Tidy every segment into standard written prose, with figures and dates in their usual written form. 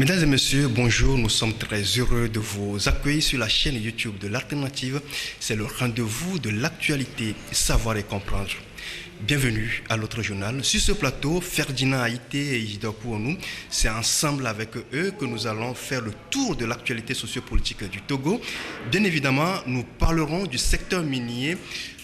Mesdames et messieurs, bonjour. Nous sommes très heureux de vous accueillir sur la chaîne YouTube de l'Alternative. C'est le rendez-vous de l'actualité, savoir et comprendre. Bienvenue à l'autre journal. Sur ce plateau, Ferdinand Haïté et Isidore Kouonou, c'est ensemble avec eux que nous allons faire le tour de l'actualité sociopolitique du Togo. Bien évidemment, nous parlerons du secteur minier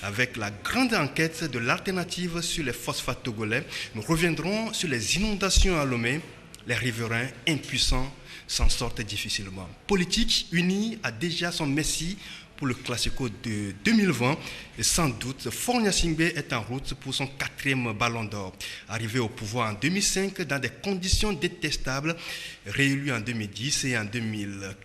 avec la grande enquête de l'Alternative sur les phosphates togolais. Nous reviendrons sur les inondations à Lomé. Les riverains impuissants s'en sortent difficilement. Politique unie a déjà son messie pour le Classico de 2020 et sans doute Faure Gnassingbé est en route pour son 4e ballon d'or. Arrivé au pouvoir en 2005 dans des conditions détestables, réélu en 2010 et en 2015,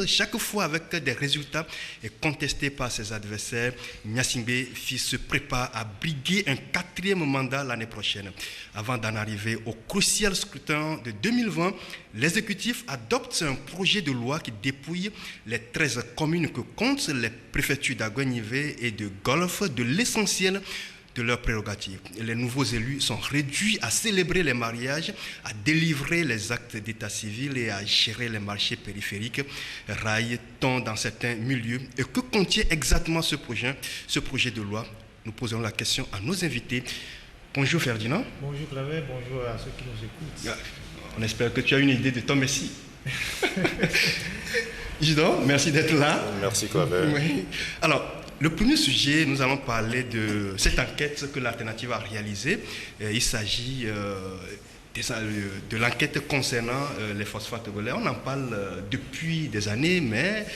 chaque fois avec des résultats et contesté par ses adversaires, Gnassingbé se prépare à briguer un 4e mandat l'année prochaine. Avant d'en arriver au crucial scrutin de 2020, l'exécutif adopte un projet de loi qui dépouille les 13 communes que comptent les préfectures d'Aguenivé et de Golfe de l'essentiel de leurs prérogatives. Les nouveaux élus sont réduits à célébrer les mariages, à délivrer les actes d'état civil et à gérer les marchés périphériques, raille-t-on dans certains milieux. Et que contient exactement ce projet de loi? Nous poserons la question à nos invités. Bonjour Ferdinand. Bonjour Claver, bonjour à ceux qui nous écoutent. On espère que tu as une idée de ton messie. Isidore, merci d'être là. Merci Claver. Oui. Alors, le premier sujet, nous allons parler de cette enquête que l'Alternative a réalisée. Il s'agit de l'enquête concernant les phosphates togolais. On en parle depuis des années, mais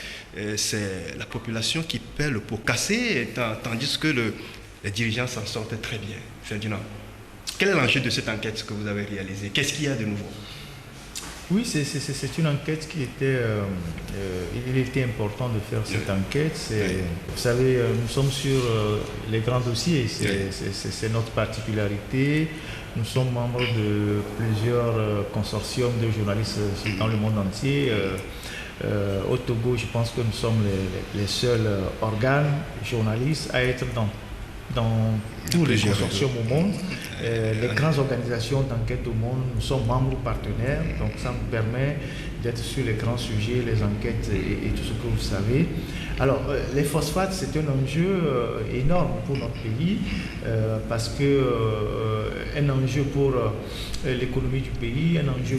c'est la population qui paie le pot cassé, tandis que les dirigeants s'en sortent très bien. Ferdinand, quel est l'enjeu de cette enquête que vous avez réalisée? Qu'est-ce qu'il y a de nouveau? Oui, c'est une enquête qui était... il était important de faire cette enquête. Vous savez, nous sommes sur les grands dossiers. C'est notre particularité. Nous sommes membres de plusieurs consortiums de journalistes dans le monde entier. Au Togo, je pense que nous sommes les seuls organes journalistes à être dans tous les consortiums au monde, les grandes organisations d'enquête au monde, nous sommes membres partenaires, donc ça nous permet d'être sur les grands sujets, les enquêtes et tout ce que vous savez. Alors, les phosphates, c'est un enjeu énorme pour notre pays, parce que un enjeu pour l'économie du pays, un enjeu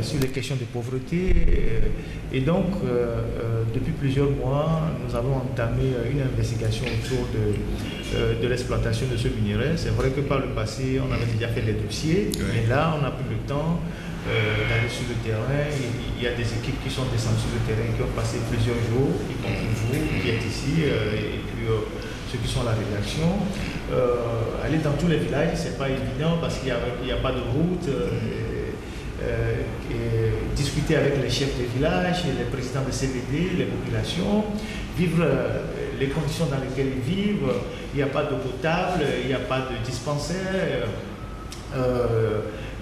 sur les questions de pauvreté. Et donc, depuis plusieurs mois, nous avons entamé une investigation autour de l'exploitation de ce minerai. C'est vrai que par le passé, on avait déjà fait des dossiers, mais là, on a pris le temps d'aller sur le terrain. Il y a des équipes qui sont descendues sur le terrain, qui ont passé plusieurs jours, y compris vous qui êtes ici, et puis ceux qui sont à la rédaction. Aller dans tous les villages, c'est pas évident parce qu'il n'y a pas de route. Discuter avec les chefs de village, les présidents de CVD, les populations, vivre les conditions dans lesquelles ils vivent. Il n'y a pas d'eau potable, il n'y a pas de dispensaire.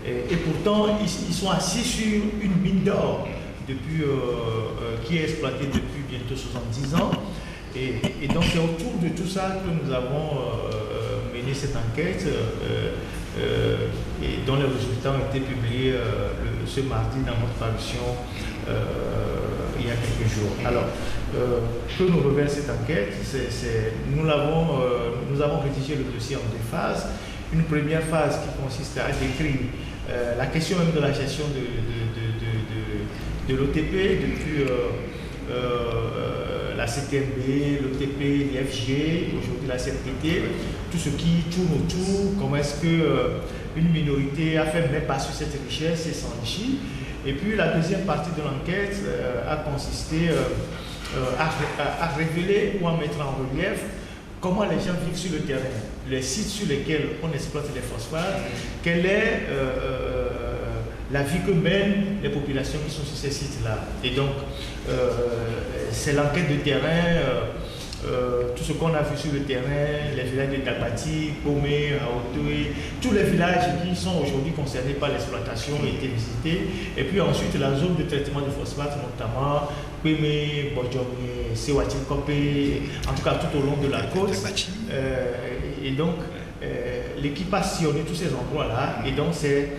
Et pourtant, ils sont assis sur une mine d'or qui est exploitée depuis bientôt 70 ans. Et donc, c'est autour de tout ça que nous avons mené cette enquête et dont les résultats ont été publiés ce mardi dans notre parution il y a quelques jours. Alors, que nous révèle cette enquête? Nous avons rédigé le dossier en 2 phases. Une première phase qui consiste à décrire la question même de la gestion de l'OTP depuis la CTMB, l'OTP, l'IFG, aujourd'hui la CNPT, tout ce qui tourne autour, comment est-ce qu'une minorité a fait même pas sur cette richesse et s'enrichit. Et puis la deuxième partie de l'enquête a consisté à révéler ou à mettre en relief comment les gens vivent sur le terrain, les sites sur lesquels on exploite les phosphates, quelle est la vie que mènent les populations qui sont sur ces sites-là. Et donc, c'est l'enquête de terrain, tout ce qu'on a vu sur le terrain, les villages de Tabati, Pomé, Aotoé, tous les villages qui sont aujourd'hui concernés par l'exploitation ont été visités. Et puis ensuite, la zone de traitement de phosphate, notamment Pémé, Bodjomé, Sewati-Kopé, en tout cas tout au long de la côte. Et donc, l'équipe a sillonné tous ces endroits-là, et donc c'est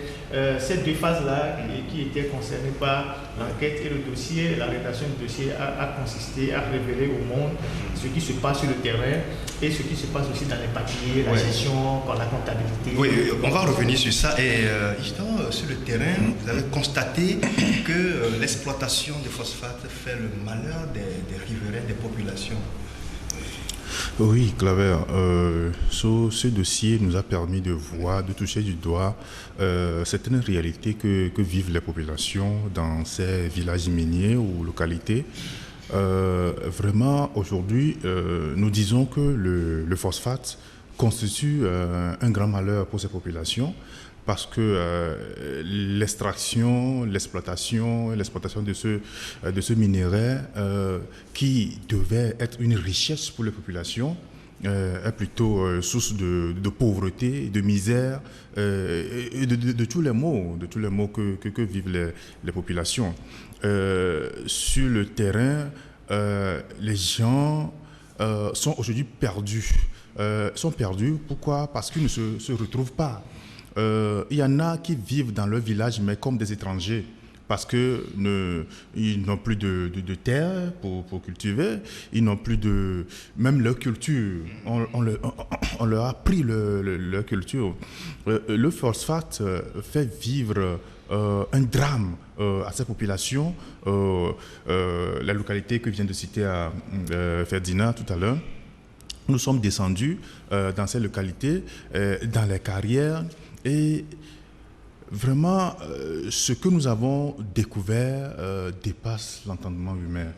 ces deux phases-là qui étaient concernées par l'enquête et le dossier. La rédaction du dossier a consisté à révéler au monde ce qui se passe sur le terrain et ce qui se passe aussi dans les papiers, la gestion, la comptabilité. Oui, on va revenir sur ça. Et justement, sur le terrain, vous avez constaté que l'exploitation des phosphates fait le malheur des riverains, des populations. Oui, Claver, ce dossier nous a permis de voir, de toucher du doigt certaines réalités que vivent les populations dans ces villages miniers ou localités. Vraiment, aujourd'hui, nous disons que le phosphate constitue un grand malheur pour ces populations parce que l'extraction, l'exploitation de ce minerai qui devait être une richesse pour les populations est plutôt source de pauvreté, de misère et de tous les maux, que vivent les populations. Sur le terrain, les gens sont aujourd'hui perdus. Pourquoi? Parce qu'ils ne se retrouvent pas. Il y en a qui vivent dans leur village, mais comme des étrangers, parce qu'ils n'ont plus de terre pour cultiver, ils n'ont plus même leur culture. On leur a pris leur culture. Le phosphate fait vivre un drame à ces populations. La localité que vient de citer à Ferdinand tout à l'heure, nous sommes descendus dans ces localités, dans les carrières, et vraiment, ce que nous avons découvert dépasse l'entendement humain.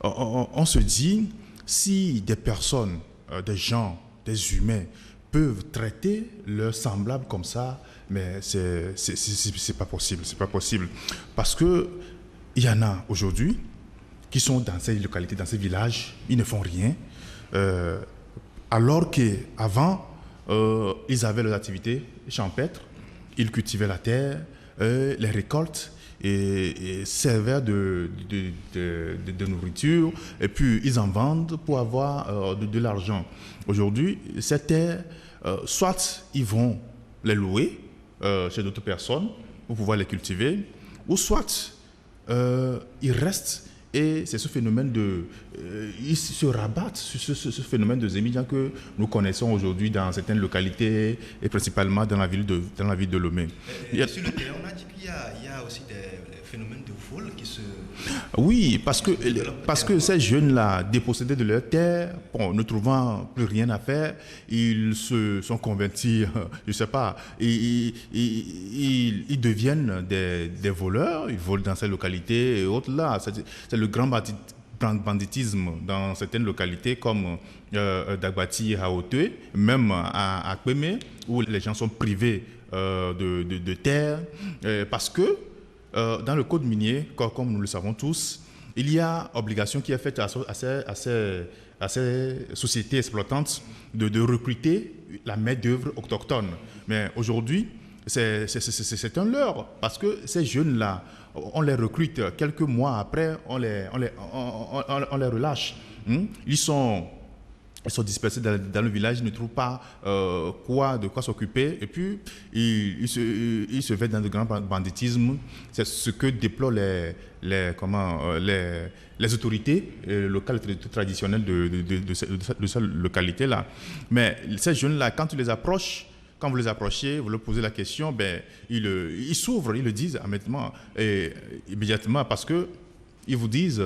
On se dit, si des personnes, des gens, des humains peuvent traiter leurs semblables comme ça, mais c'est pas possible. C'est pas possible. Parce que il y en a aujourd'hui qui sont dans ces localités, dans ces villages, ils ne font rien. Alors qu'avant, ils avaient leurs activités champêtres, ils cultivaient la terre, les récoltes et servaient de nourriture, et puis ils en vendent pour avoir de l'argent. Aujourd'hui, ces terres, soit ils vont les louer chez d'autres personnes pour pouvoir les cultiver, ou soit ils restent. Et c'est ce phénomène ils se rabattent sur ce phénomène de zémidian que nous connaissons aujourd'hui dans certaines localités et principalement dans la ville de Lomé. Sur le terrain, on a dit qu'il y a aussi des phénomènes de vol qui se... Oui, parce que ces jeunes-là, dépossédés de leur terre, ne trouvant plus rien à faire, ils se sont convertis, je ne sais pas, ils deviennent des voleurs, ils volent dans ces localités et autres là. C'est le grand banditisme dans certaines localités comme Dagbati et Haotue, même à Kweme, où les gens sont privés de terre, parce que dans le code minier, comme nous le savons tous, il y a obligation qui est faite à ces sociétés exploitantes de recruter la main-d'œuvre autochtone. Mais aujourd'hui, c'est un leurre, parce que ces jeunes-là, on les recrute, quelques mois après, on les relâche. Ils sont dispersés dans le village, ils ne trouvent pas de quoi s'occuper, et puis ils se mettent dans de grands banditismes. C'est ce que déplorent les autorités locales traditionnelles de cette localité-là. Mais ces jeunes-là, quand vous les approchez, vous leur posez la question, ils s'ouvrent, ils le disent immédiatement, parce que ils vous disent,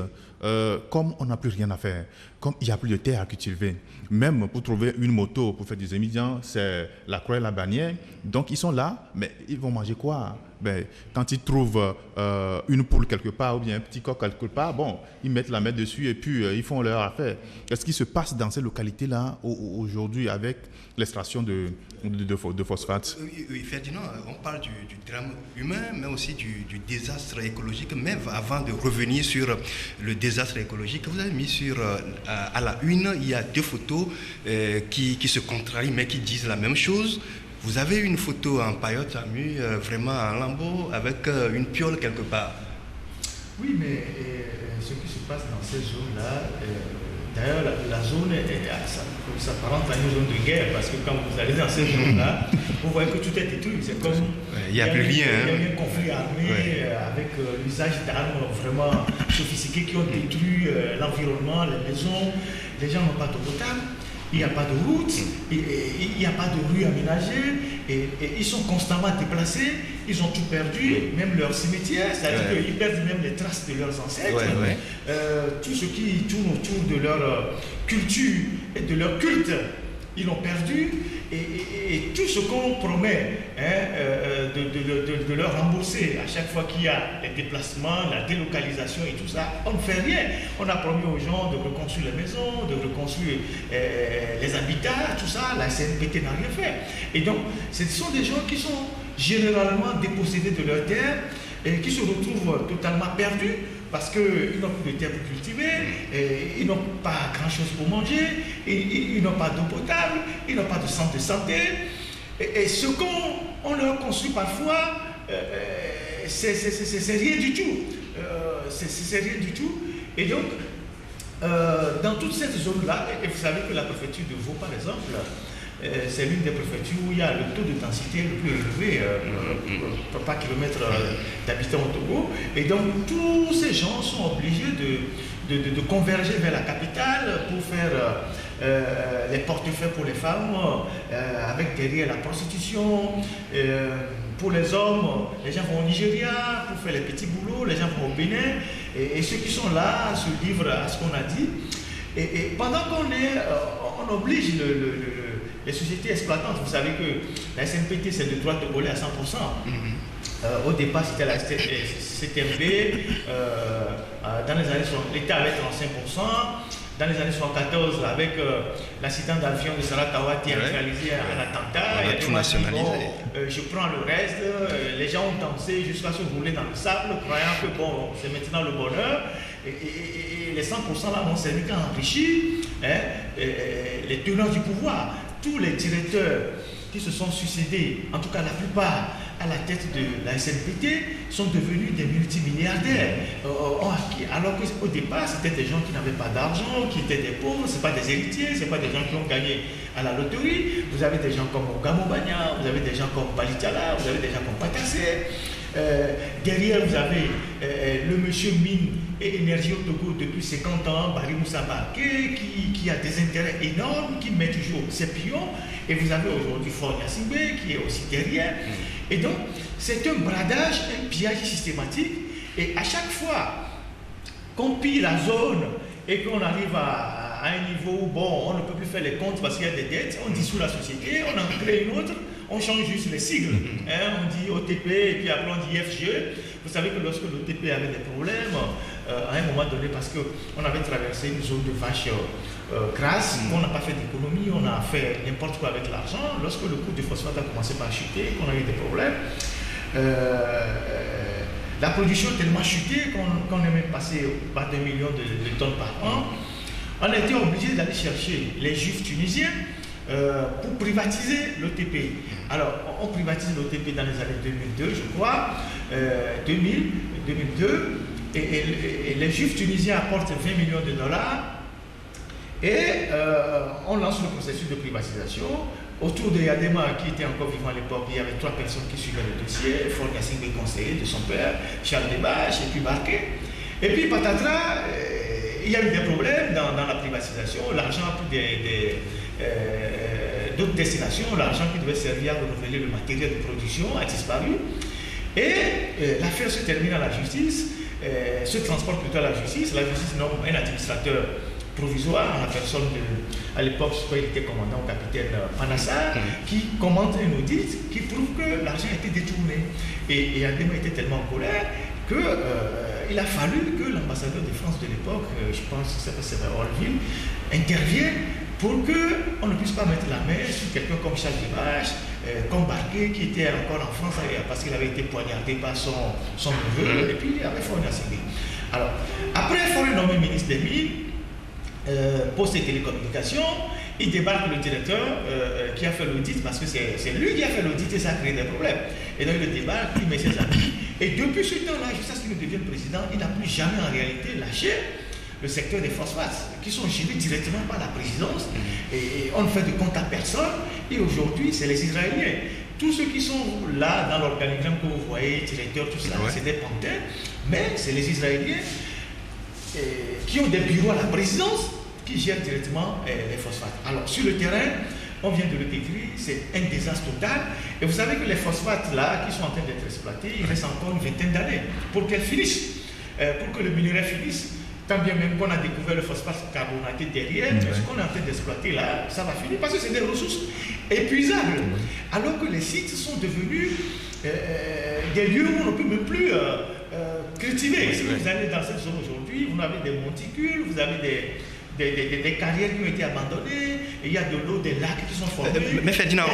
comme on n'a plus rien à faire, comme il n'y a plus de terre à cultiver, même pour trouver une moto pour faire des émidiants, c'est la croix et la bannière. Donc ils sont là, mais ils vont manger quoi? Quand ils trouvent une poule quelque part ou bien un petit coq quelque part, ils mettent la main dessus et puis ils font leur affaire. Qu'est-ce qui se passe dans ces localités-là aujourd'hui avec l'extraction de phosphate? Oui, Ferdinand, on parle du drame humain, mais aussi du désastre écologique. Même avant de revenir sur le désastre écologique, vous avez mis à la une, il y a deux photos qui se contrarient, mais qui disent la même chose. Vous avez une photo en paillotte amue, vraiment en lambeau, avec une piole quelque part. Oui, mais ce qui se passe dans ces zones-là, D'ailleurs, la zone, ça s'apparente à une zone de guerre, parce que quand vous allez dans ces zones-là, vous voyez que tout est détruit. C'est comme il n'y a plus rien. Il y a eu un conflit armé avec l'usage d'armes vraiment sophistiquées qui ont détruit l'environnement, les maisons. Les gens n'ont pas d'eau potable. Il n'y a pas de route, il n'y a pas de rue aménagée, et ils sont constamment déplacés, ils ont tout perdu, même leur cimetière, c'est-à-dire qu'ils perdent même les traces de leurs ancêtres, tout ce qui tourne autour de leur culture et de leur culte, ils l'ont perdu, et tout ce qu'on promet de leur rembourser à chaque fois qu'il y a les déplacements, la délocalisation et tout ça, on ne fait rien. On a promis aux gens de reconstruire les maisons, de reconstruire les habitats, tout ça, la SNPT n'a rien fait. Et donc, ce sont des gens qui sont généralement dépossédés de leurs terres et qui se retrouvent totalement perdus parce qu'ils n'ont plus de terre pour cultiver, ils n'ont pas grand-chose pour manger, ils n'ont pas d'eau potable, ils n'ont pas de centre de santé. Et ce qu'on leur construit parfois, c'est rien du tout. C'est rien du tout. Et donc, dans toute cette zone-là, et vous savez que la préfecture de Vaud, par exemple, c'est l'une des préfectures où il y a le taux de densité le plus élevé par kilomètre d'habitants au Togo. Et donc, tous ces gens sont obligés de converger vers la capitale pour faire les portefeuilles pour les femmes, avec derrière la prostitution. Pour les hommes, les gens vont au Nigeria pour faire les petits boulots, les gens vont au Bénin. Et ceux qui sont là se livrent à ce qu'on a dit. Et pendant on oblige les sociétés exploitantes, vous savez que la SNPT c'est de droit togolais à 100%. Au départ c'était la CTMB, dans les années 60, l'État avait 35%, dans les années 74 avec l'accident d'avion de Saratawa qui a réalisé un attentat, on a tout nationalisé. Je prends le reste, les gens ont dansé jusqu'à se rouler dans le sable, croyant que bon, c'est maintenant le bonheur. Et les 100% là n'ont servi qu'à enrichir les tenants du pouvoir. Tous les directeurs qui se sont succédés, en tout cas la plupart à la tête de la SNPT, sont devenus des multimilliardaires. Alors qu'au départ, c'était des gens qui n'avaient pas d'argent, qui étaient des pauvres, ce ne sont pas des héritiers, ce ne sont pas des gens qui ont gagné à la loterie. Vous avez des gens comme Ogamo Bagna, vous avez des gens comme Balitala, vous avez des gens comme Patassé. Derrière, vous avez le monsieur Mine et Énergie au Togo depuis 50 ans, Barry Moussa Baké, qui a des intérêts énormes, qui met toujours ses pions. Et vous avez aujourd'hui Fort Yassimbe, qui est aussi derrière. Et donc, c'est un bradage, un pillage systématique. Et à chaque fois qu'on pille la zone et qu'on arrive à un niveau où, bon, on ne peut plus faire les comptes parce qu'il y a des dettes, on dissout la société, on en crée une autre, on change juste les sigles. On dit OTP et puis après on dit FGE. Vous savez que lorsque l'OTP avait des problèmes, à un moment donné, parce qu'on avait traversé une zone de vaches grasses, on n'a pas fait d'économie, on a fait n'importe quoi avec l'argent. Lorsque le coût du phosphate a commencé par chuter, qu'on a eu des problèmes, la production a tellement chuté qu'on est même passé par 2 millions de tonnes par an. On a été obligé d'aller chercher les juifs tunisiens pour privatiser l'OTP. Alors, on privatise l'OTP dans les années 2002, je crois, 2002, et les juifs tunisiens apportent 20 millions de dollars, et on lance le processus de privatisation. Autour de Yadema, qui était encore vivant à l'époque, il y avait 3 personnes qui suivaient le dossier, Fort Yassimbe conseiller de son père, Charles Debache, et puis Barquet. Et puis patatras, il y a eu des problèmes dans la privatisation, l'argent a pris d'autres destinations, l'argent qui devait servir à renouveler le matériel de production a disparu. Et l'affaire se termine à la justice, se transporte plutôt à la justice nomme un administrateur provisoire en la personne à l'époque, je crois qu'il était commandant au capitaine Panassar, qui commente un audit qui prouve que l'argent a été détourné. Et Yadema était tellement en colère qu'il a fallu que l'ambassadeur de France de l'époque, je pense que c'est Orville, intervienne pour qu'on ne puisse pas mettre la main sur quelqu'un comme Charles Debache, comme Barquet, qui était encore en France parce qu'il avait été poignardé par son neveu, et puis il avait Fort Yassimbe. Alors, après il faut nommer ministre des Mines, Poste et Télécommunications, il débarque le directeur qui a fait l'audit, parce que c'est lui qui a fait l'audit et ça a créé des problèmes. Et donc il débarque, il met ses amis. Et depuis ce temps-là, jusqu'à ce qu'il devienne président, il n'a plus jamais en réalité lâché le secteur des phosphates, qui sont gérés directement par la présidence, et on ne fait de compte à personne, et aujourd'hui, c'est les Israéliens. Tous ceux qui sont là dans l'organigramme que vous voyez, directeurs, tout cela, c'est des panthères, mais c'est les Israéliens qui ont des bureaux à la présidence qui gèrent directement les phosphates. Alors, sur le terrain, on vient de le décrire, c'est un désastre total. Et vous savez que les phosphates là, qui sont en train d'être exploités, il reste encore une vingtaine d'années pour qu'elles finissent, pour que le minerai finisse. Tant bien même qu'on a découvert le phosphate carbonaté derrière, ce qu'on est en train d'exploiter là, ça va finir parce que c'est des ressources épuisables. Alors que les sites sont devenus des lieux où on ne peut même plus cultiver. Si vous allez dans cette zone aujourd'hui, vous avez des monticules, vous avez des carrières qui ont été abandonnées, et il y a de l'eau, des lacs qui sont formés. Mais Ferdinand,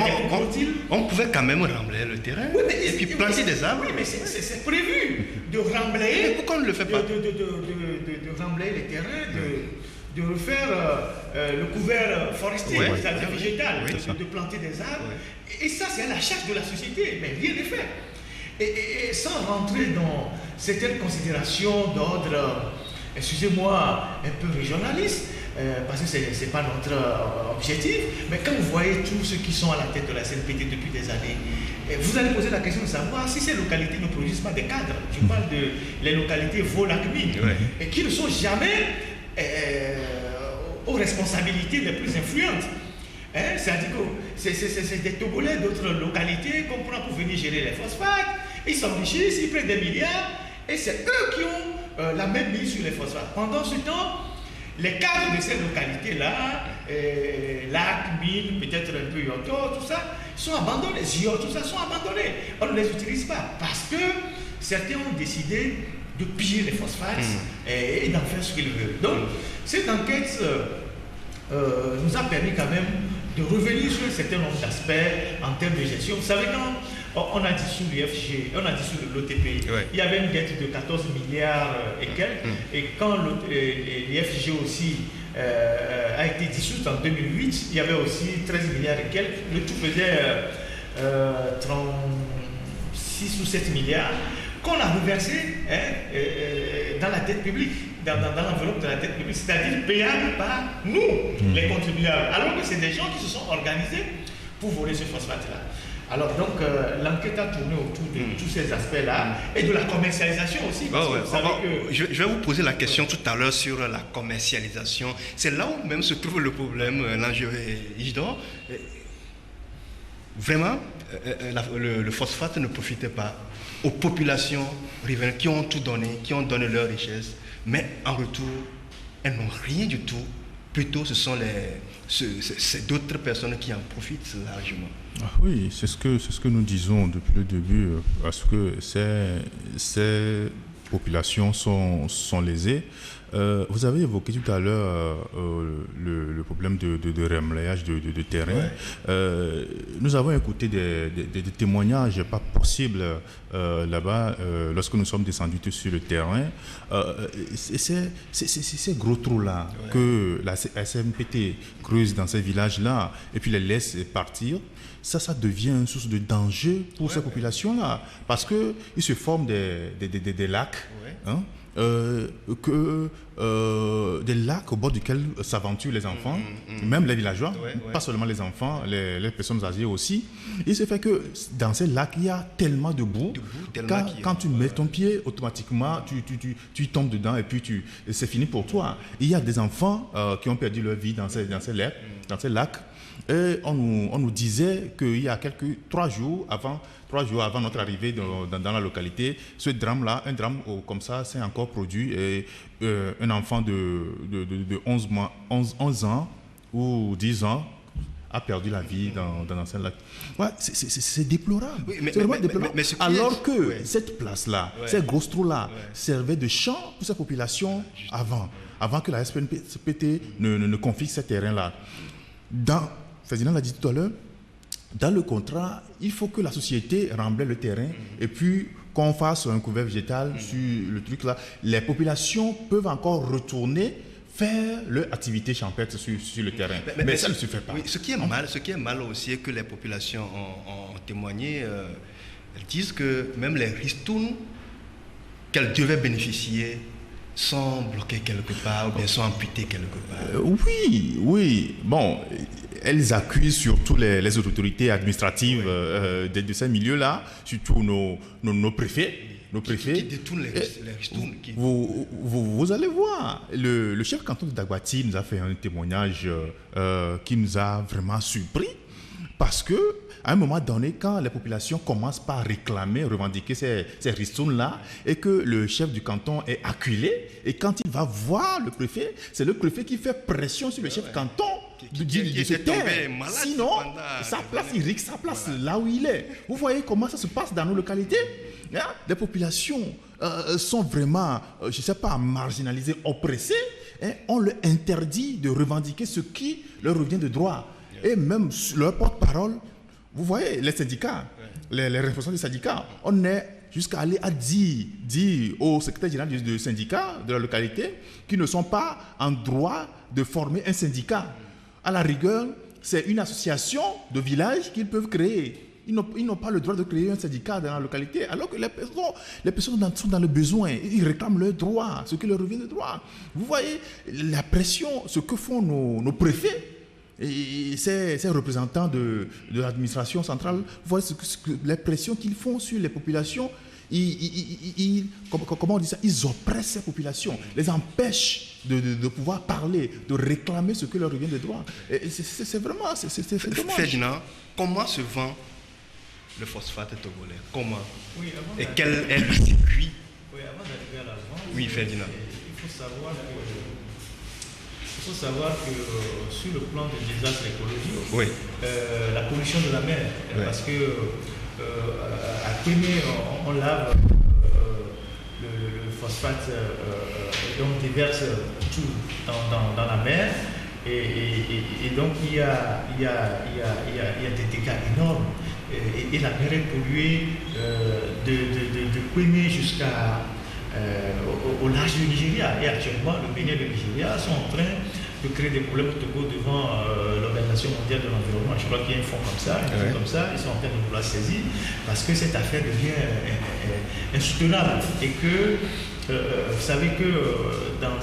on pouvait quand même remblayer le terrain et puis planter des arbres. Oui, mais c'est prévu de remblayer. Mais pourquoi on ne le fait pas? De remblayer les terrains, de refaire le couvert forestier, c'est-à-dire végétal, de planter des arbres. Et ça, c'est à la charge de la société, mais rien n'est fait. Et sans rentrer dans certaines considérations d'ordre, excusez-moi, un peu régionaliste, parce que ce n'est pas notre objectif, mais quand vous voyez tous ceux qui sont à la tête de la CNPT depuis des années, vous allez poser la question de savoir si ces localités ne produisent pas des cadres. Je parle de les localités Vaud-Lac-Mine, et qui ne sont jamais aux responsabilités les plus influentes. C'est-à-dire que c'est des Togolais d'autres localités qu'on prend pour venir gérer les phosphates, ils s'enrichissent, ils prennent des milliards, et c'est eux qui ont la même mise sur les phosphates. Pendant ce temps, les cadres de ces localités-là, Lac, Mine, peut-être un peu Yoto, tout ça, sont abandonnés. Zio, tout ça sont abandonnés. On ne les utilise pas parce que certains ont décidé de piller les phosphates et d'en faire ce qu'ils veulent. Donc, cette enquête nous a permis quand même de revenir sur un certain nombre d'aspects en termes de gestion. Vous savez, quand on a dissous l'IFG, on a dissous l'OTP, il y avait une dette de 14 milliards et quelques, et quand l'IFG aussi a été dissoute en 2008, il y avait aussi 13 milliards et quelques, le tout faisait 36 ou 7 milliards qu'on a reversé dans la dette publique, dans l'enveloppe de la dette publique, c'est-à-dire payable par nous, les contribuables, alors que c'est des gens qui se sont organisés pour voler ce phosphate-là. Alors donc, l'enquête a tourné autour de tous ces aspects-là et de la commercialisation aussi. Je vais vous poser la question tout à l'heure sur la commercialisation. C'est là où même se trouve le problème, l'enjeu Isidore. Vraiment, le phosphate ne profitait pas aux populations riveraines qui ont tout donné, qui ont donné leur richesse, mais en retour, elles n'ont rien du tout. Plutôt, ce sont c'est d'autres personnes qui en profitent largement. Oui, c'est ce que nous disons depuis le début, parce que ces populations sont lésées. Vous avez évoqué tout à l'heure le problème de remblayage de terrain. Nous avons écouté des témoignages pas possibles là-bas lorsque nous sommes descendus sur le terrain. Ces gros trous-là que la SNPT creuse dans ces villages-là et puis les laisse partir, ça devient une source de danger pour ces populations-là, parce qu'il se forment des lacs, des lacs au bord duquel s'aventurent les enfants, même les villageois, pas seulement les enfants, les personnes âgées aussi. Il se fait que dans ces lacs, il y a tellement de boue, quand tu mets ton pied, automatiquement, tu tombes dedans et puis c'est fini pour toi. Il y a des enfants qui ont perdu leur vie dans ces lacs. Et on nous disait qu'il y a 3 jours avant notre arrivée dans la localité, ce drame-là, un drame comme ça, s'est encore produit. Et un enfant de 11 ans ou 10 ans a perdu la vie dans ce lac. Ouais, c'est déplorable. Oui, c'est vraiment déplorable. Alors que cette place-là, ces gros trous-là, servaient de champ pour ces populations avant que la SNPT ne confie ces terrains-là. Ferdinand l'a dit tout à l'heure, dans le contrat, il faut que la société remblaye le terrain et puis qu'on fasse un couvert végétal sur le truc là. Les populations peuvent encore retourner faire leur activité champêtre sur le terrain. Mais ça ne se fait pas. Oui, ce qui est mal aussi, est que les populations ont témoigné, elles disent que même les ristournes qu'elles devaient bénéficier sont bloquées quelque part ou bien sont amputées quelque part. Oui. Bon, elles accusent surtout les autorités administratives de ces milieux-là, surtout nos préfets. Qui détournent les ristournes. Vous allez voir, le chef canton de Dagbati nous a fait un témoignage qui nous a vraiment surpris, parce que à un moment donné, quand les populations commencent par réclamer, revendiquer ces ristournes-là, et que le chef du canton est acculé, et quand il va voir le préfet, c'est le préfet qui fait pression sur le chef canton de se taire. Sinon, il risque sa place là où il est. Vous voyez comment ça se passe dans nos localités? Les populations sont vraiment, je ne sais pas, marginalisées, oppressées. On leur interdit de revendiquer ce qui leur revient de droit. Et même leur porte-parole, vous voyez, les syndicats, les responsables des syndicats, on est jusqu'à aller à dire au secrétaire général du syndicat de la localité qu'ils ne sont pas en droit de former un syndicat. À la rigueur, c'est une association de village qu'ils peuvent créer. Ils n'ont pas le droit de créer un syndicat dans la localité, alors que les personnes sont dans le besoin. Ils réclament leurs droits, ce qui leur revient de droit. Vous voyez la pression, ce que font nos préfets et ces représentants de l'administration centrale. Vous voyez les pressions qu'ils font sur les populations. Comment on dit ça? Ils oppressent ces populations, les empêchent de pouvoir parler, de réclamer ce que leur revient de droit. C'est vraiment dommage. Ferdinand, comment se vend le phosphate togolais? Comment? Et quel est le circuit? Oui, avant d'arriver à la vente, oui, Ferdinand. Il faut savoir que sur le plan de désastre écologique, la pollution de la mer, parce que à Kémé, on lave le phosphate et donc déverse tout dans la mer. Et donc il y a des dégâts énormes et la mer est polluée de Kwémé jusqu'à au large du Nigeria. Et actuellement, le Bénin et le Nigeria sont en train de créer des problèmes au Togo devant l'Organisation mondiale de l'environnement. Je crois qu'il y a un fonds comme ça, ils sont en train de vouloir saisir parce que cette affaire devient insoutenable et que vous savez que dans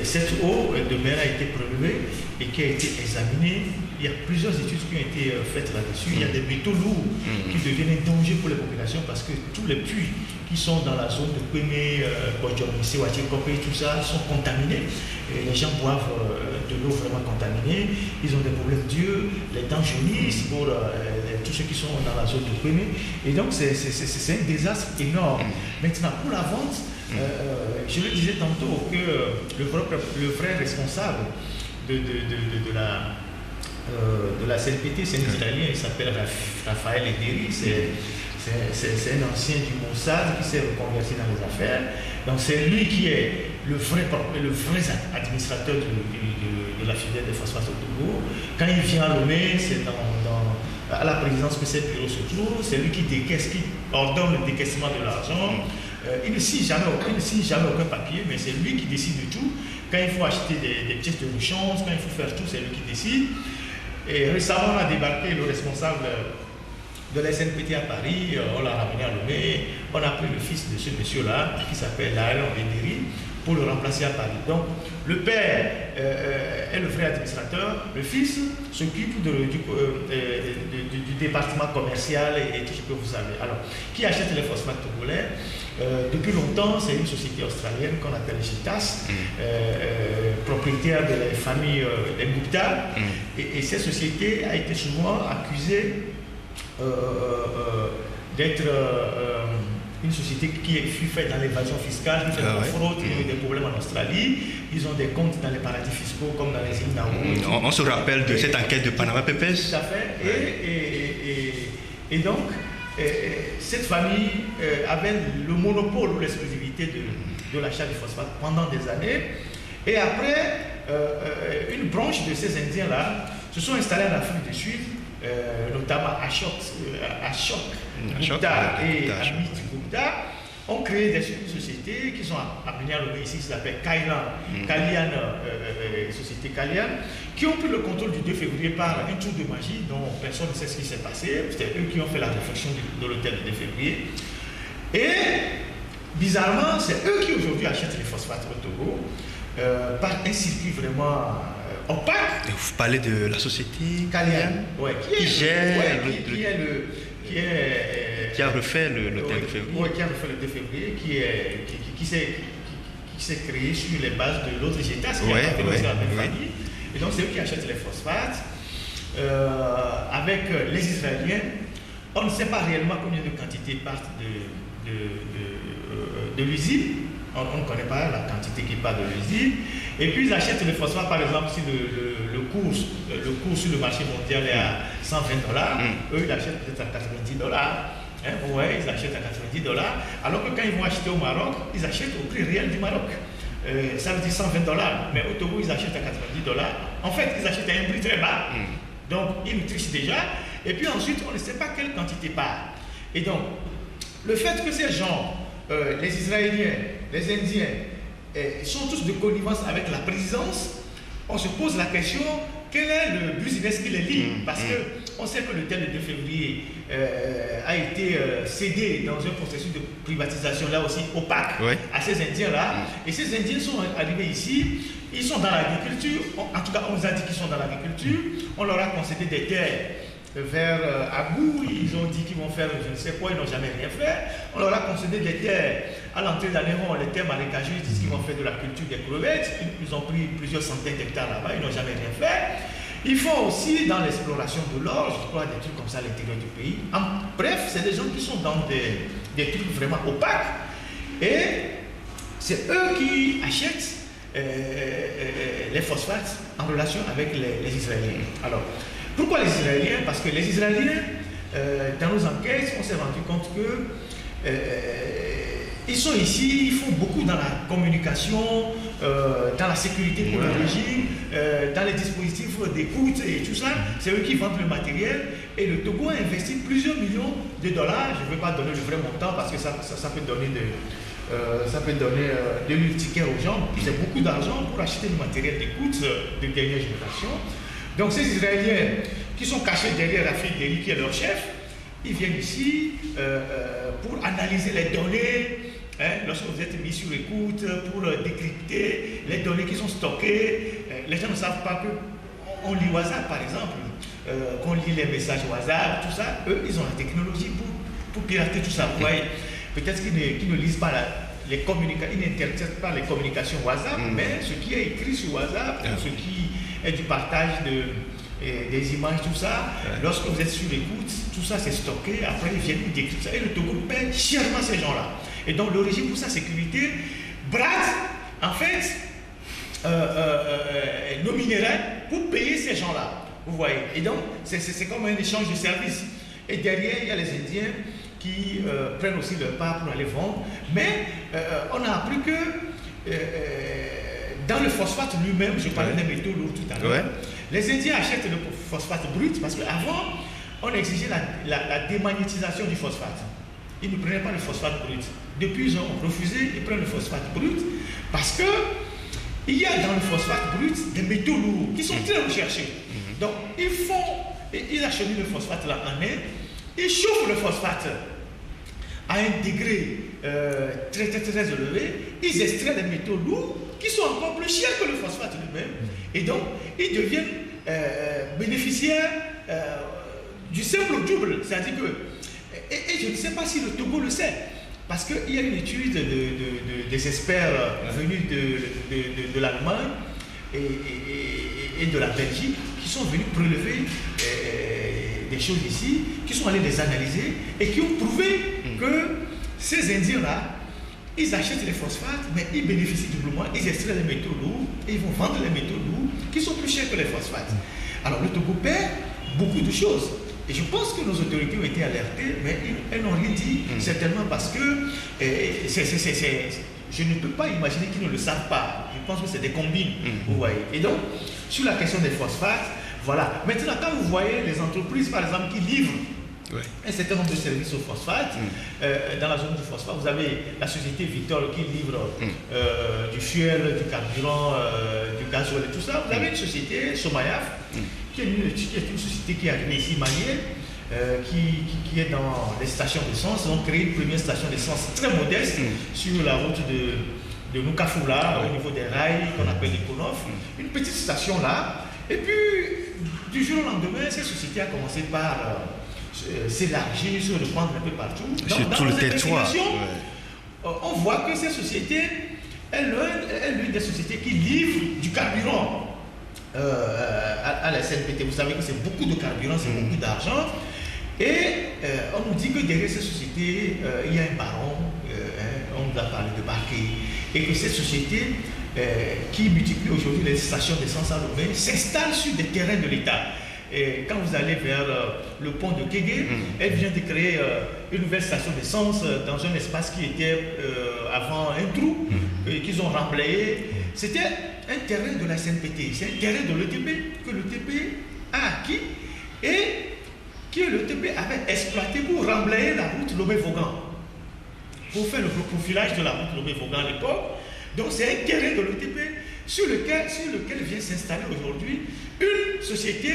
cette eau de mer a été prélevée et qui a été examinée. Il y a plusieurs études qui ont été faites là-dessus. Il y a des métaux lourds qui deviennent un danger pour les populations parce que tous les puits qui sont dans la zone de Kwémé, Bodjom, Sewati, Kopé, tout ça sont contaminés. Et les gens boivent de l'eau vraiment contaminée. Ils ont des problèmes d'yeux, les dents jaunissent pour tous ceux qui sont dans la zone de Kwémé. Et donc c'est un désastre énorme. Maintenant, pour la vente, je le disais tantôt que le vrai responsable de la CNPT, c'est un Italien, il s'appelle Raphaël Ederi, c'est un ancien du Mossad qui s'est reconverti dans les affaires. Donc c'est lui qui est le vrai administrateur de la filière des phosphates au Togo. Quand il vient à Lomé, c'est à la présidence que ses bureaux se trouvent, c'est lui qui décaisse, qui ordonne le décaissement de l'argent. Il ne signe jamais aucun papier, mais c'est lui qui décide de tout. Quand il faut acheter des pièces de rechange, quand il faut faire tout, c'est lui qui décide. Et récemment, on a débarqué le responsable de la SNPT à Paris, on l'a ramené à Lomé, on a pris le fils de ce monsieur-là, qui s'appelle Laël Bédéry, pour le remplacer à Paris. Donc, le père est le vrai administrateur, le fils s'occupe du département commercial et tout ce que vous savez. Alors, qui achète les phosphates togolais? Depuis longtemps, c'est une société australienne qu'on appelle Gitas, propriétaire de la famille des Gupta. Et cette société a été souvent accusée d'être une société qui fut faite dans l'évasion fiscale, qui fait de la fraude, qui a eu des problèmes en Australie. Ils ont des comptes dans les paradis fiscaux comme dans les îles Nauru. On se rappelle de cette enquête de Panama Papers. Tout à fait. Et donc, cette famille avait le monopole ou l'exclusivité de l'achat du phosphate pendant des années. Et après, une branche de ces Indiens-là se sont installés en Afrique du Sud, notamment Ashok Gupta et Amit Gupta, ont créé des sociétés qui sont amenées à Lomé ici, qui s'appellent Kalian, société Kalian, qui ont pris le contrôle du 2 février par un tour de magie dont personne ne sait ce qui s'est passé. C'était eux qui ont fait la réflexion de l'hôtel du 2 février. Et bizarrement, c'est eux qui aujourd'hui achètent les phosphates au Togo par un circuit vraiment opaque. Vous parlez de la société Calian, qui a refait le 2 février. Oui, qui a refait le 2 février, qui s'est créé sur les bases de l'autre GETA, qui a fait aussi la même famille. Et donc, c'est eux qui achètent les phosphates. Avec les Israéliens, on ne sait pas réellement combien de quantités partent de l'usine. On ne connaît pas la quantité qui part de l'usine. Et puis ils achètent le phosphate, par exemple, si le cours sur le marché mondial est à $120, eux ils achètent peut-être à $90. Ouais, ils achètent à $90. Alors que quand ils vont acheter au Maroc, ils achètent au prix réel du Maroc. Ça veut dire $120. Mais au Togo, ils achètent à $90. En fait, ils achètent à un prix très bas. Donc, ils nous trichent déjà. Et puis ensuite, on ne sait pas quelle quantité part. Et donc, le fait que ces gens, les Israéliens, les Indiens, sont tous de connivence avec la présidence, on se pose la question, quel est le business qui les lie? Parce qu'on sait que le tel 2 février a été cédé dans un processus de privatisation là aussi opaque à ces Indiens-là. Et ces Indiens sont arrivés ici, ils sont dans l'agriculture, en tout cas on nous a dit qu'ils sont dans l'agriculture, on leur a concédé des terres vers Agou, ils ont dit qu'ils vont faire je ne sais quoi, ils n'ont jamais rien fait. On leur a concédé des terres à l'entrée d'Aléron, les terres marécageuses, ils disent qu'ils vont faire de la culture des crevettes. Ils ont pris plusieurs centaines d'hectares là-bas, ils n'ont jamais rien fait. Ils font aussi dans l'exploration de l'or, je crois, des trucs comme ça à l'intérieur du pays. Bref, c'est des gens qui sont dans des trucs vraiment opaques. Et c'est eux qui achètent les phosphates en relation avec les Israéliens. Alors, pourquoi les Israéliens? Parce que les Israéliens, dans nos enquêtes, on s'est rendu compte que ils sont ici, ils font beaucoup dans la communication, dans la sécurité pour le régime, dans les dispositifs d'écoute et tout ça. C'est eux qui vendent le matériel. Et le Togo a investi plusieurs millions de dollars. Je ne vais pas donner le vrai montant parce que ça peut donner de l'urticaire aux gens. C'est beaucoup d'argent pour acheter le matériel d'écoute de dernière génération. Donc ces Israéliens qui sont cachés derrière Rafik Deri, qui est leur chef, ils viennent ici pour analyser les données, lorsque vous êtes mis sur écoute, pour décrypter les données qui sont stockées. Les gens ne savent pas qu'on lit WhatsApp, par exemple, qu'on lit les messages WhatsApp, tout ça. Eux, ils ont la technologie pour pirater tout ça. Vous voyez, peut-être qu'ils ne lisent pas les communications, ils n'interceptent pas les communications WhatsApp, mais ce qui est écrit sur WhatsApp, ce qui est du partage des images, tout ça, lorsque vous êtes sur l'écoute, tout ça c'est stocké, après ils viennent décrire ça. Et le Togo paie chèrement ces gens-là. Et donc le régime pour sa sécurité brade, en fait, nos minéraux pour payer ces gens-là. Vous voyez. Et donc, c'est comme un échange de services. Et derrière, il y a les Indiens qui prennent aussi leur part pour aller vendre. Mais on a appris que dans le phosphate lui-même, je parlais des métaux lourds tout à l'heure, les Indiens achètent le phosphate brut parce qu'avant, on exigeait la démagnétisation du phosphate. Ils ne prenaient pas le phosphate brut. Depuis, ils ont refusé, ils prennent le phosphate brut parce que il y a dans le phosphate brut des métaux lourds qui sont très recherchés. Donc, ils acheminent le phosphate là en Inde, ils chauffent le phosphate à un degré très élevé, ils extraient des métaux lourds qui sont encore plus chers que le phosphate lui-même. Et donc, ils deviennent bénéficiaires du simple double. C'est-à-dire que, et je ne sais pas si le Togo le sait, parce qu'il y a une étude des experts venus de l'Allemagne et de la Belgique qui sont venus prélever des choses ici, qui sont allés les analyser et qui ont prouvé que ces Indiens-là, ils achètent les phosphates, mais ils bénéficient doublement, ils extraient les métaux lourds et ils vont vendre les métaux lourds qui sont plus chers que les phosphates. Alors le Togo perd beaucoup de choses. Et je pense que nos autorités ont été alertées, mais elles n'ont rien dit, certainement parce que je ne peux pas imaginer qu'ils ne le savent pas. Je pense que c'est des combines, vous voyez. Et donc, sur la question des phosphates, voilà. Maintenant, quand vous voyez les entreprises, par exemple, qui livrent un certain nombre de services au phosphate, dans la zone du phosphate, vous avez la société Vitol qui livre du fuel, du carburant, du gasoil et tout ça. Vous avez une société, Somayaf, qui est une société qui est arrivée ici, malienne, qui est dans les stations d'essence. Ils ont créé une première station d'essence très modeste sur la route de Nukafoula, au niveau des rails qu'on appelle l'Iconof. Une petite station là. Et puis, du jour au lendemain, cette société a commencé par s'élargir, se répandre un peu partout. Sur tout le territoire. On voit que cette société est l'une des sociétés qui livre du carburant à la SNPT. Vous savez que c'est beaucoup de carburant, c'est beaucoup d'argent. Et on nous dit que derrière cette société, il y a un baron, on nous a parlé de Barquet, et que cette société qui multiplie aujourd'hui les stations d'essence à Lomé s'installe sur des terrains de l'État. Et quand vous allez vers le pont de Kégué, elle vient de créer une nouvelle station d'essence dans un espace qui était avant un trou, qu'ils ont remblayé. C'était un terrain de la CNPT, c'est un terrain de l'ETP que l'ETP a acquis et que l'ETP avait exploité pour remblayer la route Lomé-Vaugan, pour faire le profilage de la route Lomé-Vaugan à l'époque. Donc c'est un terrain de l'ETP sur lequel vient s'installer aujourd'hui une société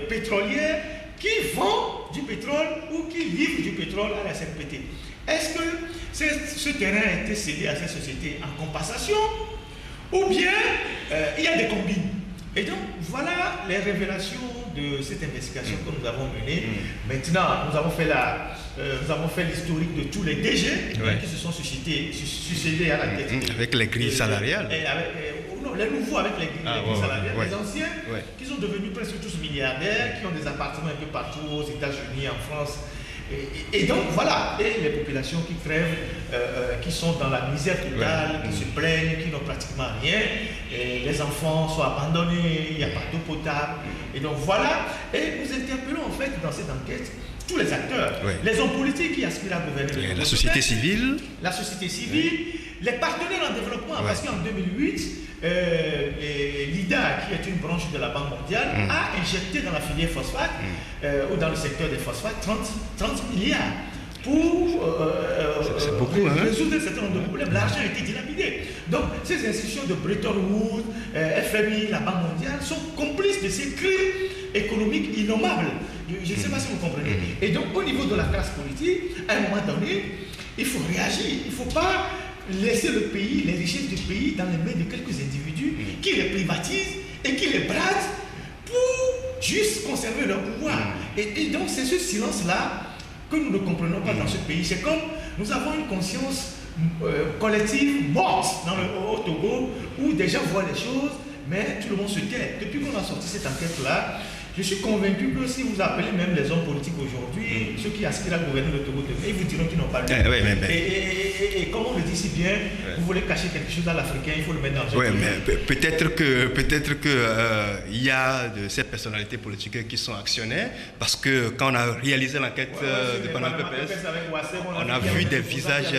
pétrolière qui vend du pétrole ou qui livre du pétrole à la CNPT. Est-ce que ce terrain a été cédé à cette société en compensation ou bien il y a des combines? Et donc voilà les révélations de cette investigation que nous avons menée. Maintenant, nous avons fait l'historique de tous les DG qui se sont succédés à la tête. Avec les grilles salariales. Non, les nouveaux avec les grilles salariales. Les anciens qui sont devenus presque tous milliardaires, qui ont des appartements un peu partout aux États-Unis, en France. Et donc voilà, et les populations qui crèvent, qui sont dans la misère totale, qui se plaignent, qui n'ont pratiquement rien, et les enfants sont abandonnés, il n'y a pas d'eau potable. Et donc voilà, et nous interpellons en fait dans cette enquête tous les acteurs, les hommes politiques qui aspirent à gouverner, la société civile, les partenaires en développement, parce qu'en 2008, l'IDA, qui est une branche de la Banque mondiale, a injecté dans la filière phosphate ou dans le secteur des phosphates 30 milliards pour résoudre un certain nombre de problèmes. L'argent a été dilapidé. Donc ces institutions de Bretton Woods, FMI, la Banque mondiale sont complices de ces crimes économiques innommables. Je ne sais pas si vous comprenez. Et donc au niveau de la classe politique, à un moment donné, il faut réagir. Il ne faut pas laisser le pays, les richesses du pays dans les mains de quelques individus qui les privatisent et qui les bradent pour juste conserver leur pouvoir. Et donc c'est ce silence-là que nous ne comprenons pas dans ce pays. C'est comme nous avons une conscience collective morte au Togo où des gens voient les choses, mais tout le monde se tait. Depuis qu'on a sorti cette enquête-là, je suis convaincu que si vous appelez même les hommes politiques aujourd'hui, ceux qui aspirent à gouverner le Togo demain, ils vous diront qu'ils n'ont pas lu. Et comme on le dit si bien, vous voulez cacher quelque chose à l'Africain, il faut le mettre dans le mais peut-être que il y a de ces personnalités politiques qui sont actionnaires, parce que quand on a réalisé l'enquête de Panama PPS, on a vu des visages.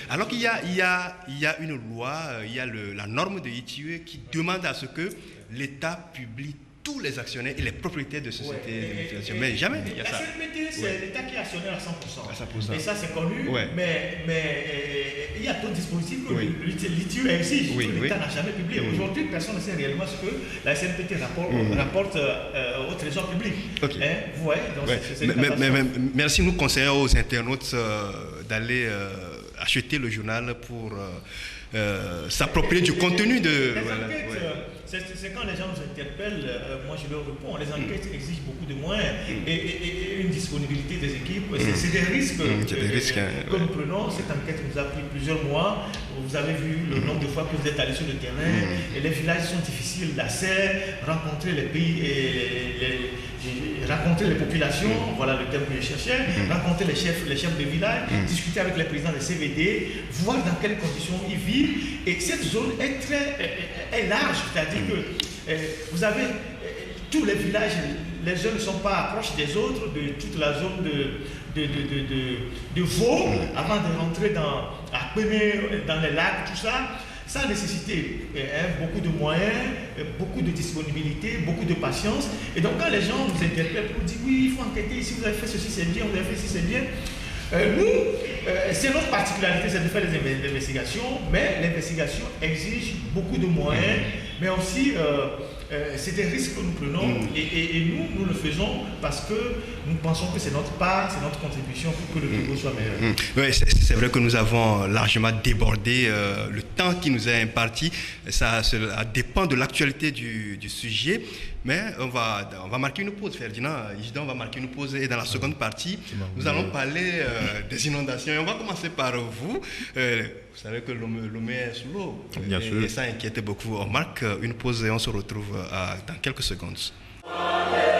Alors qu'il y a une loi, il y a la norme de ITUE qui demande à ce que l'État publie tous les actionnaires et les propriétaires de sociétés de mutualisation. Mais jamais il y a ça. La CNPT, c'est l'État qui est actionnaire à 100%. Et ça, c'est connu. Mais il y a d'autres dispositifs que l'ITU exige. L'État n'a jamais publié. Aujourd'hui, personne ne sait réellement ce que la CNPT rapporte au trésor public. Vous voyez, donc merci. Nous conseillons aux internautes d'aller acheter le journal pour s'approprier du contenu de... C'est quand les gens nous interpellent, moi je leur réponds, les enquêtes exigent beaucoup de moyens et une disponibilité des équipes. C'est des risques que nous prenons. Cette enquête nous a pris plusieurs mois. Vous avez vu le nombre de fois que vous êtes allé sur le terrain. Et les villages sont difficiles d'accès, rencontrer les pays rencontrer les populations, voilà le terme que je cherchais, rencontrer les chefs de village, discuter avec les présidents des CVD, voir dans quelles conditions ils vivent. Et cette zone est large, c'est-à-dire que vous avez tous les villages, les uns ne sont pas proches des autres, de toute la zone de Vaud, avant de rentrer à Pémé, dans les lacs, tout ça. Ça a nécessité beaucoup de moyens, beaucoup de disponibilité, beaucoup de patience. Et donc quand les gens nous interpellent pour dire oui, il faut enquêter, si vous avez fait ceci c'est bien, vous avez fait ceci c'est bien. C'est notre particularité, c'est de faire des investigations, mais l'investigation exige beaucoup de moyens, mais aussi c'est des risques que nous prenons et nous le faisons parce que nous pensons que c'est notre part, c'est notre contribution pour que le Togo soit meilleur. Oui, c'est vrai que nous avons largement débordé le temps qui nous est imparti. Ça dépend de l'actualité du sujet. Mais on va marquer une pause, Ferdinand. On va marquer une pause et dans la seconde partie, nous allons parler des inondations. Et on va commencer par vous. Vous savez que Lomé est sous l'eau. Bien sûr. Et ça inquiète beaucoup. On marque une pause et on se retrouve dans quelques secondes. Amen.